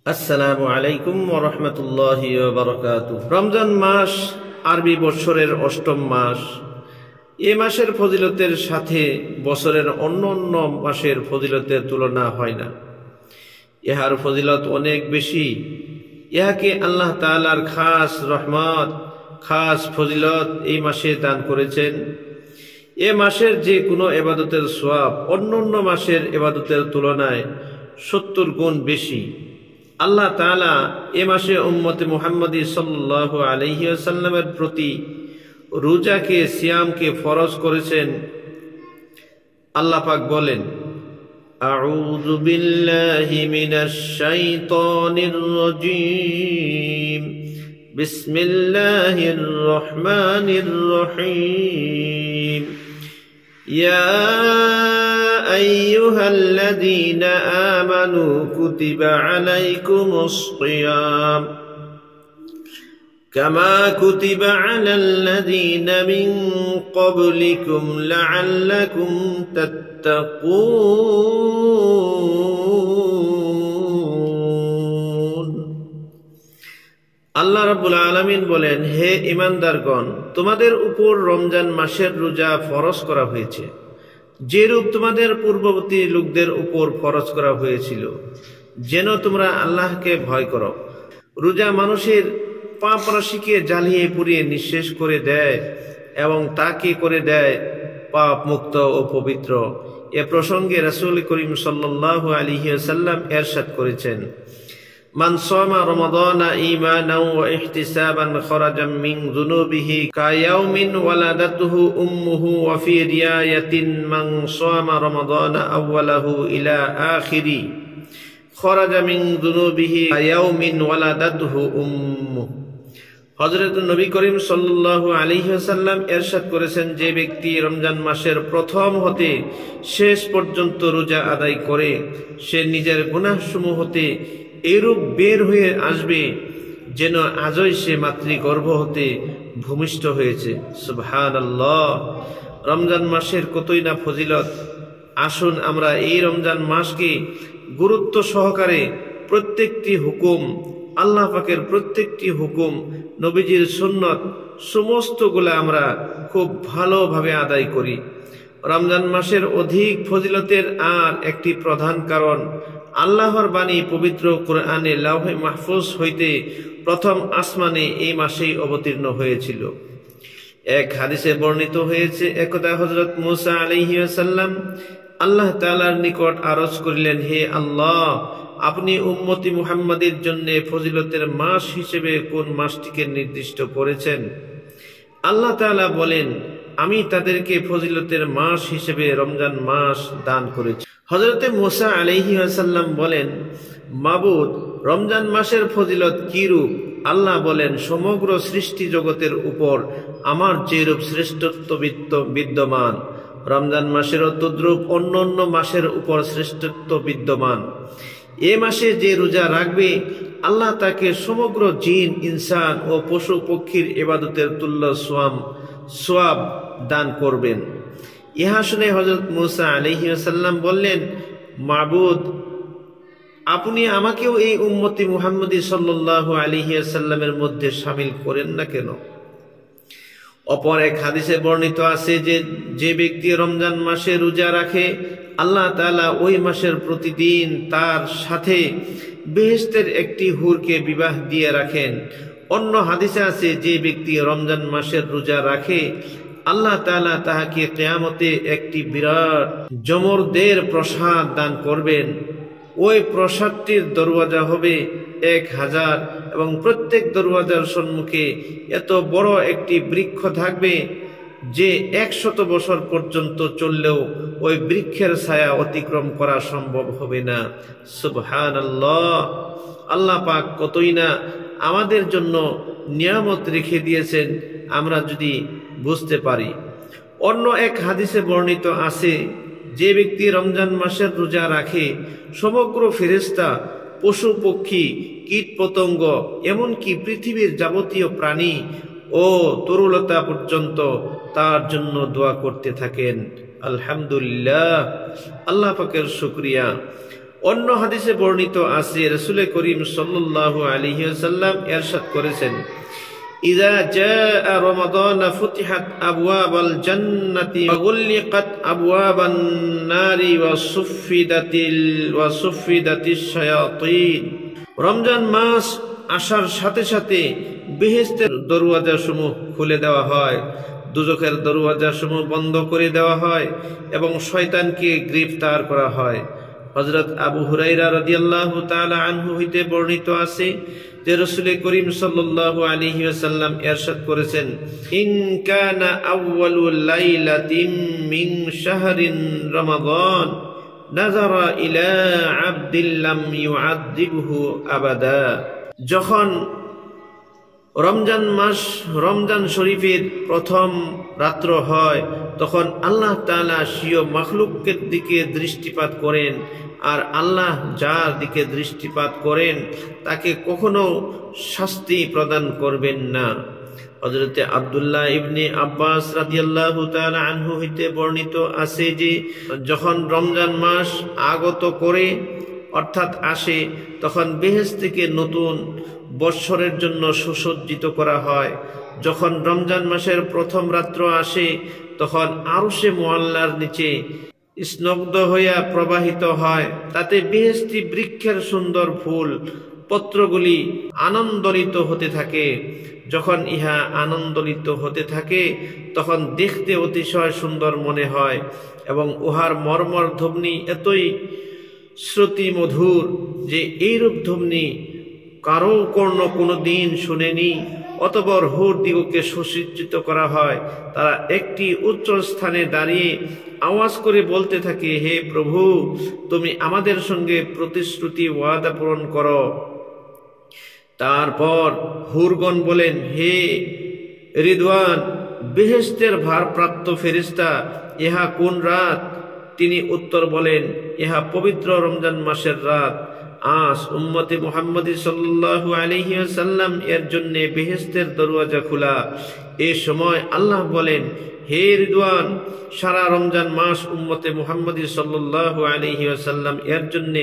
আসসালামু আলাইকুম ওয়া রাহমাতুল্লাহি ওয়া বারাকাতুহু। রমজান মাস আরবি বছরের অষ্টম মাস। এ মাসের ফজিলতের সাথে বছরের অন্য মাসের ফজিলতের তুলনা হয় না। ইহার ফজিলত অনেক বেশি। ইহাকে আল্লাহ তাআলার খাস রহমত, খাস ফজিলত এই মাসে দান করেছেন। এ মাসের যে কোনো ইবাদতের সওয়াব অন্য মাসের ইবাদতের তুলনায় 70 গুণ বেশি। আল্লাহ তাআলা এ মাসে উম্মতে মুহাম্মদী সাল্লাল্লাহু আলাইহি ওয়াসাল্লামের প্রতি রোজাকে, সিয়ামকে ফরজ করেছেন। আল্লাহ পাক বলেন, আউযু বিল্লাহি মিনাশ শাইতানির রাজীম, বিসমিল্লাহির রহমানির রহিম। ইয়া أيها الذين آمنوا كتب عليكم الصيام كما كتب على الذين من قبلكم لعلكم تتقون। আল্লাহ রাব্বুল আলামিন বলেন, হে ঈমানদারগণ, তোমাদের উপর রমজান মাসের রোজা ফরজ করা হয়েছে, যেরূপ তোমাদের পূর্ববর্তী লোকদের উপর ফরজ করা হয়েছিল, যেন তোমরা আল্লাহকে ভয় করো। রোজা মানুষের পাপ রাশিকে জ্বালিয়ে পুড়িয়ে নিঃশেষ করে দেয় এবং তাকে করে দেয় পাপ মুক্ত ও পবিত্র। এ প্রসঙ্গে রাসূল করিম সাল্লাল্লাহু আলাইহি ওয়াসাল্লাম ইরশাদ করেছেন, মান সামা রমাদানা ঈমানান ওয়া ইহতিসাবান খারাজা মিন যুনুবিহি কায়াউমিন ওয়ালাদাতুহু উম্মুহু ওয়া ফি রিয়ায়াতিন মান সামা রমাদানা আওয়ালাহু ইলা আখিরি খারাজা মিন যুনুবিহি কায়াউমিন ওয়ালাদাতুহু উম্মুহু। হযরত নবী করিম সাল্লাল্লাহু আলাইহি ওয়াসাল্লাম ইরশাদ করেছেন, যে ব্যক্তি রমজান মাসের প্রথম হতে শেষ পর্যন্ত রোজা আদায় করে, সে নিজের গুনাহসমূহ হতে এরূপ বের হয়ে আসবে যেন আজই সে মাতৃগর্ভ হতে ভূমিষ্ঠ হয়েছে। সুবহানাল্লাহ। রমজান মাসের কতই না ফজিলত। আসুন আমরা এই রমজান মাসকে গুরুত্ব সহকারে প্রত্যেকটি হুকুম, আল্লাহ পাকের প্রত্যেকটি হুকুম, নবীজির সুন্নত, সমস্তগুলা আমরা খুব ভালোভাবে আদায় করি। রমজান মাসের অধিক ফজিলতের আর একটি প্রধান কারণ, আল্লাহর বাণী পবিত্র কোরআনে লাওহে মাহফুজ হইতে প্রথম আসমানে এই মাসেই অবতীর্ণ হয়েছিল। এক হাদিসে বর্ণিত হয়েছে, একদা হযরত মূসা আলাইহিস সালাম আল্লাহ তাআলার নিকট আরজ করিলেন, হে আল্লাহ, আপনি উম্মতি মুহাম্মাদের জন্য ফজিলতের মাস হিসেবে কোন মাসটিকে নির্দিষ্ট করেছেন? আল্লাহ তাআলা বলেন, আমি তাদেরকে ফজিলতের মাস হিসেবে রমজান মাস দান করেছি। হযরতে মূসা আলাইহিস সালাম বলেন, মাবুদ, রমজান মাসের ফজিলত কি রূপ? আল্লাহ বলেন, সমগ্র সৃষ্টি জগতের উপর আমার যেরূপ শ্রেষ্ঠত্ব বিদ্যমান, রমজান মাসেরও তদ্রূপ অন্য মাসের উপর শ্রেষ্ঠত্ব বিদ্যমান। এ মাসে যে রোজা রাখবে, আল্লাহ তাকে সমগ্র জিন, ইনসান ও পশু পক্ষীর ইবাদতের তুল্য সওয়াব দান করবেন। ইহা শুনে হযরত মূসা আলাইহিস সালাম বললেন, মাবুদ, আপনি আমাকেও এই উম্মতি মুহাম্মদী সাল্লাল্লাহু আলাইহি ওয়াসাল্লামের মধ্যে শামিল করেন না কেন? অপর এক হাদিসে বর্ণিত আছে যে, যে ব্যক্তি রমজান মাসে রোজা রাখে, আল্লাহ তাআলা ওই মাসের প্রতিদিন তার সাথে বেহেশতের একটি হুরকে বিবাহ দিয়ে রাখেন। অন্য হাদিসে আছে, যে ব্যক্তি রমজান মাসের রোজা রাখে, আল্লাহ তাআলা তাহাকে কিয়ামতে একটি বিরাট জমরদের প্রসাদ দান করবেন। ওই প্রসাদটির দরওয়াজা হবে 1000 এবং প্রত্যেক দরওয়াজার সম্মুখে এত বড় একটি বৃক্ষ থাকবে যে 100 বছর পর্যন্ত চললেও ওই বৃক্ষের ছায়া অতিক্রম করা সম্ভব হবে না। সুবহানাল্লাহ। আল্লাহ পাক কতই না আমাদের জন্য নিয়ামত রেখে দিয়েছেন, আমরা যদি বুঝতে পারি। অন্য এক হাদিসে বর্ণিত আছে, যে ব্যক্তি রমজান মাসের রোজা রাখে, সমগ্র ফেরেশতা, পশু পক্ষী, কীট পতঙ্গ, এমনকি পৃথিবীর যাবতীয় প্রাণী ও তরুলতা পর্যন্ত তার জন্য দোয়া করতে থাকেন। আলহামদুলিল্লাহ, আল্লাহ পাকের শুকরিয়া। অন্য হাদিসে বর্ণিত আছে রাসূল করিম সাল্লাল্লাহু আলাইহি ওয়াসাল্লাম ইরশাদ করেছেন, ইযা জাআ রমাদান ফুতিহাত আবওয়াবাল জান্নাতি ওয়া গুল্লিকাত আবওয়াবান নারি ওয়া সুফিদাতিশ শায়াতিন। রমজান মাস আসার সাথে সাথে বেহেশতের দরওয়াজাসমূহ খুলে দেওয়া হয়, দুজখের দরওয়াজাসমূহ বন্ধ করে দেওয়া হয় এবং শয়তানকে গ্রেফতার করা হয়। হযরত আবু হুরায়রা রাদিয়াল্লাহু তাআলা আনহু হইতে বর্ণিত আছে যে রাসূল করিম সাল্লাল্লাহু আলাইহি ওয়াসাল্লাম ইরশাদ করেছেন, ইন কানা আউয়ালু লাইলাতিন মিন শাহরিন রমাদান নাযারা ইলা আবদিন লাম ইউআযিবহু আবাদা। যখন রমজান শরীফের প্রথম রাত্র হয়, তখন আল্লাহ তাআলা স্বীয় মাখলুকের দিকে দৃষ্টিপাত করেন, আর আল্লাহ যার দিকে দৃষ্টিপাত করেন তাকে কখনো শাস্তি প্রদান করবেন না। হযরতে আব্দুল্লাহ ইবনে আব্বাস রাদিয়াল্লাহু তাআলা আনহু হইতে বর্ণিত আছে যে যখন রমজান মাস আগত করে অর্থাৎ আসে, তখন বেহেশত থেকে নতুন বৎসরের জন্য সুসজ্জিত করা হয়। যখন রমজান মাসের প্রথম রাত্র আসে, তখন আরশে মুআল্লার নিচে স্নিগ্ধ হইয়া প্রবাহিত হয়, তাতে বেহেশতি বৃক্ষের সুন্দর ফুল পত্রগুলি আনন্দলিত হতে থাকে। যখন ইহা আনন্দলিত হতে থাকে, তখন দেখতে অতিশয় সুন্দর মনে হয় এবং উহার মর্মর ধ্বনি এতই শ্রুতি মধুর যে এইরূপ ধ্বনি কারো কর্ণ কোনো দিন শুনেনি। অতঃপর হুর দিগকে সুসজ্জিত করা হয়, তারা একটি উচ্চ স্থানে দাঁড়িয়ে আওয়াজ করে বলতে থাকে, হে প্রভু, তুমি আমাদের সঙ্গে প্রতিশ্রুতি ওয়াদা পূরণ করো। তারপর হুরগণ বলেন, হে রিদওয়ান, বেহেশতের ভারপ্রাপ্ত ফেরেশতা, ইহা কোন রাত? তিনি উত্তর বলেন, ইহা পবিত্র রমজান মাসের রাত। আজ উম্মতে মুহাম্মদী সাল্লাল্লাহু আলাইহি ওয়াসাল্লাম এর জন্য বেহেশতের দরওয়াজা খোলা। এ সময় আল্লাহ বলেন, হে রিদওয়ান, সারা রমজান মাস উম্মতে মুহাম্মদী সাল্লাল্লাহু আলাইহি ওয়াসাল্লাম এর জন্য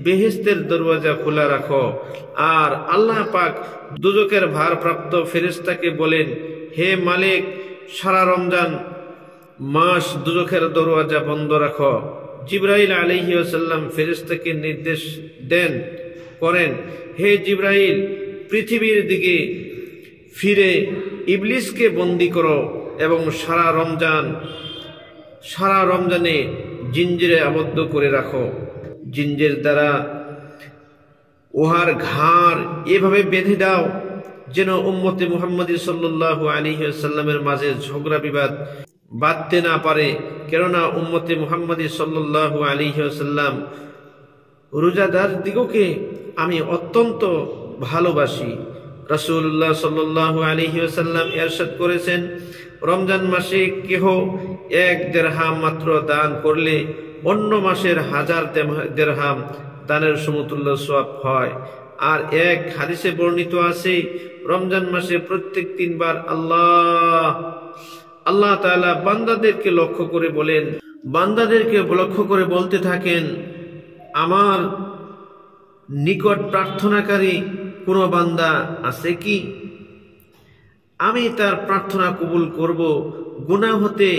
বেহেশতের দরওয়াজা খোলা রাখো। আর আল্লাহ পাক দুজকের ভারপ্রাপ্ত ফেরেশতাকে বলেন, হে মালিক, সারা রমজান মাস দুজকের দরওয়াজা বন্ধ রাখো। জিবরাইল আলাইহি ওয়াসাল্লাম ফেরেশতাকে নির্দেশ করেন, হে জিবরাইল, পৃথিবীর দিকে ফিরে ইবলিসকে বন্দী করো এবং সারা রমজানে জিঞ্জিরে আবদ্ধ করে রাখো। জিঞ্জির দ্বারা উহার ঘাড় এভাবে বেঁধে দাও যেন উম্মতে মুহাম্মদী সাল্লাল্লাহু আলাইহি ওয়াসাল্লামের মাঝে ঝগড়া বিবাদ বাঁধতে না পারে। কেননা উম্মতে মুহাম্মদী সাল্লাল্লাহু আলাইহি ওয়াসাল্লাম রোজাদার দিগকে আমি অত্যন্ত ভালোবাসি। রাসূলুল্লাহ সাল্লাল্লাহু আলাইহি ওয়াসাল্লাম ইরশাদ করেছেন, রমজান মাসে কেহ 1 দিরহাম মাত্র দান করলে অন্য মাসের 1000 দিরহাম দানের সমতুল্য সওয়াব হয়। আর এক হাদিসে বর্ণিত আছে, রমজান মাসে প্রত্যেক 3 বার আল্লাহ তাআলা বান্দাদেরকে লক্ষ্য করে বলতে থাকেন, আমার নিকট প্রার্থনাকারী কোন বান্দা আছে কি? আমি তার প্রার্থনা কবুল করব। গুনাহ হতে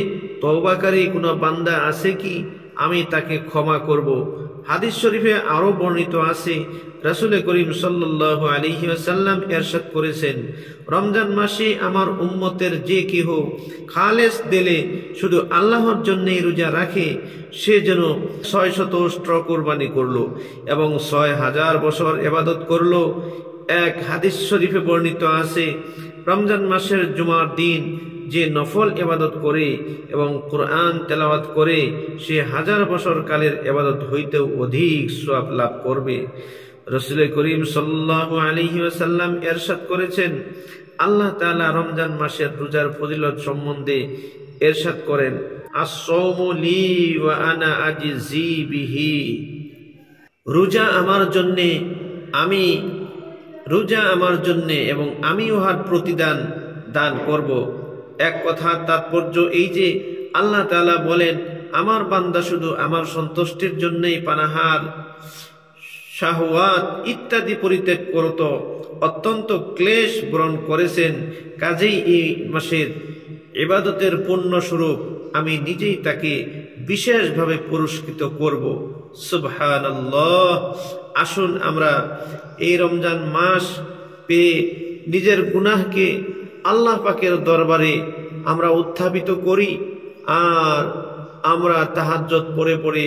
তওবাকারী কোন বান্দা আছে কি? আমি তাকে ক্ষমা করব। হাদিস শরীফে আরো বর্ণিত আছে, রাসূল করিম সাল্লাল্লাহু আলাইহি ওয়াসাল্লাম ইরশাদ করেছেন, রমজান মাসে আমার উম্মতের যে কেহ খালেস দিলে শুধু আল্লাহর জন্যই রোজা রাখে, সে যেন 600 উষ্ট্র কুরবানি করলো এবং 6000 বছর ইবাদত করলো। এক হাদিস শরীফে বর্ণিত আছে, রমজান মাসের জুমার দিন যে নফল ইবাদত করে এবং কুরআন তেলাওয়াত করে, সে 1000 বছর কালের ইবাদত হইতেও অধিক সওয়াব লাভ করবে। রাসূল করিম সাল্লাল্লাহু আলাইহি ওয়াসাল্লাম ইরশাদ করেছেন, আল্লাহ তাআলা রমজান মাসের রোজার ফজিলত সম্বন্ধে ইরশাদ করেন, আস-সাওমু লি ওয়া আনা আজজি বিহি। রোজা আমার জন্য এবং আমি উহার প্রতিদান দান করব। এক কথা তাৎপর্য এই যে আল্লাহ তাআলা বলেন, আমার বান্দা শুধু আমার সন্তুষ্টির জন্যই পানাহার শাহওয়াত ইত্যাদি পরিত্যাগ করত, অত্যন্ত ক্লেশ বরণ করেছেন। কাজেই এই মাসের ইবাদতের পূর্ণ স্বরূপ আমি নিজেই তাকে বিশেষভাবে পুরস্কৃত করব। সুবহানাল্লাহ। আসুন আমরা এই রমজান মাস পেয়ে নিজের গুনাহকে আল্লাহ পাকের দরবারে আমরা উত্থাপিত করি, আর আমরা তাহাজ্জুদ পড়ে পড়ে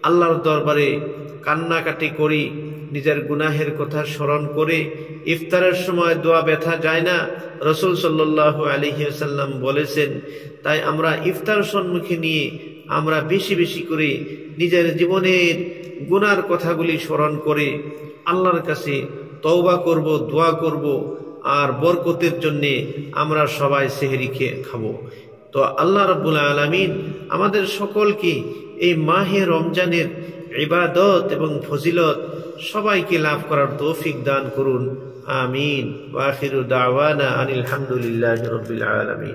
আল্লাহর দরবারে কান্নাকাটি করি, নিজের গুনাহের কথা স্মরণ করে। ইফতারের সময় দোয়া ব্যথা যায় না, রাসূল সাল্লাল্লাহু আলাইহি ওয়াসাল্লাম বলেছেন। তাই আমরা ইফতার সম্মুখে নিয়ে আমরা বেশি বেশি করে নিজের জীবনের গুনার কথাগুলি স্মরণ করে আল্লাহর কাছে তওবা করব, দোয়া করব, আর বরকতের জন্যে আমরা সবাই সেহরি খাবো। তো আল্লাহ রাব্বুল আলামিন আমাদের সকলকে এই মাহে রমজানের ইবাদত এবং ফজিলত সবাইকে লাভ করার তৌফিক দান করুন। আমিন। ওয়া আখিরু দাওয়ানা আনিল হামদুলিল্লাহি রাব্বিল আলামিন।